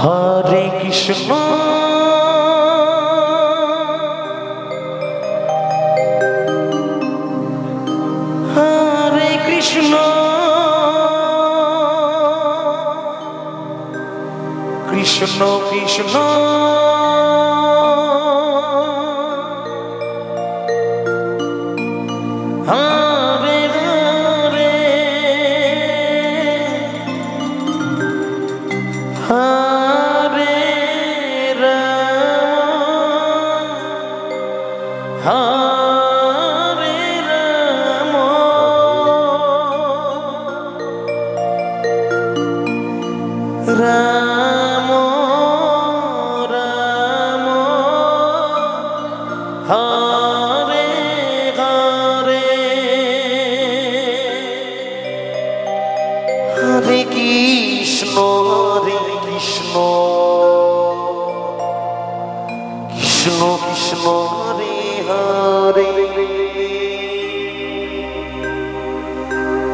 Hare Krishna Hare Krishna Krishna Krishna Hare Hare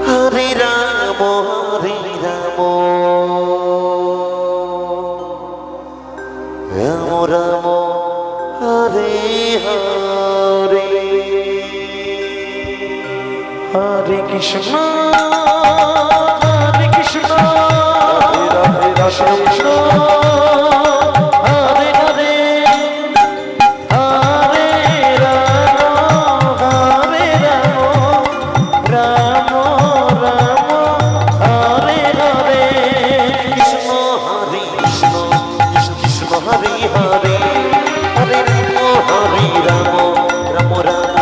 Hare Ram Hare Ram Ram Ram Hare Hare Hare Krishna Krishna Krishna Hare Hare Hare Ram Ram Ram Hare Hare Hare Krishna Hare Krishna Hare Krishna Hare Hare Hare Ram Hare Ram Ram Ram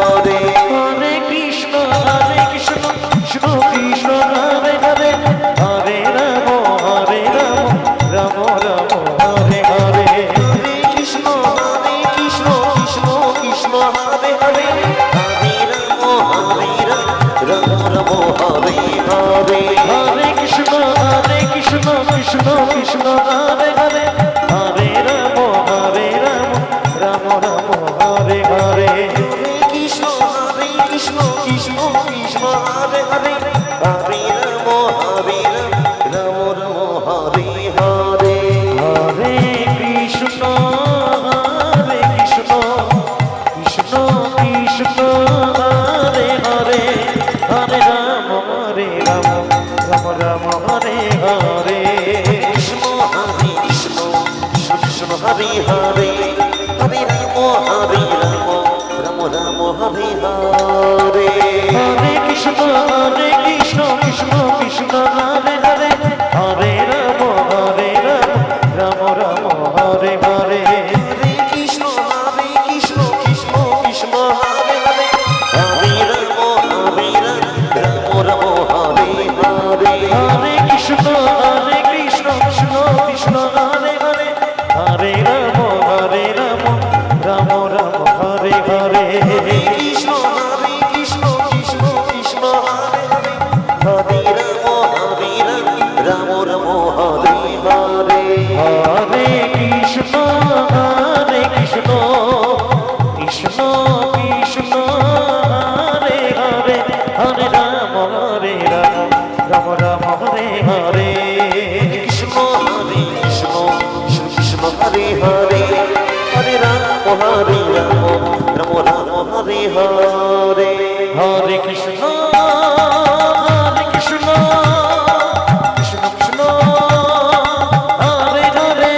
Hare Hare Krishna Hare Krishna Krishna Krishna Hare Hare Hare Ram Ram Ram Hare Hare Hare Krishna Krishna Krishna Hare Hare Hare Ram Ram Ram Hare Hare Hare Krishna Krishna Krishna Hare Hare Hare Ram Ram Ram Hare Hare Hare Krishna Krishna Krishna Hare Hare Hare Ram Ram Ram Hare Hare Krishna Krishna Krishna Hare Hare Hare Ram Ram Ram Hare Hare Hare Krishna Krishna Krishna Hare Hare Hare Ram Ram Ram Hare Hare Krishna Krishna Krishna Hare Hare Hare Ram Ram Ram Hare Hare Hare Krishna Krishna Krishna Hare Hare Hare Ram Ram Ram Hare Hare Hare Krishna Krishna Krishna Hare Hare Hare Ram Ram Hare Hare Hare Krishna Krishna Krishna Hare Hare Hare Ram Ram Ram Hare Hare Hare Krishna Krishna Krishna Hare Hare Hare Ram Ram Hare Hare Hare Krishna Krishna Krishna Krishna Hare Hare Hare Ram Ram Ram Hare Hare Krishna Krishna Krishna Hare Hare Hare Ram Ram Ram Hare Hare Hare Krishna Krishna Krishna Krishna Hare Hare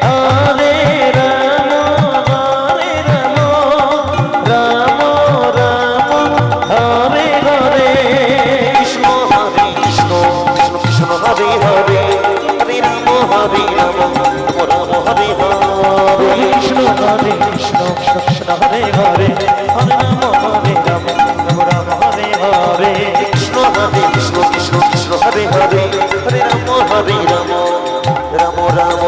Hare Ram Ram Ram Hare Hare Krishna Krishna Krishna Hare Hare Hare Ram Ram Hare Hare Krishna Krishna Hare Hare Hare Ram Ram Hare Hare Krishna Krishna Krishna Hare Hare Hare Ram Ram Ram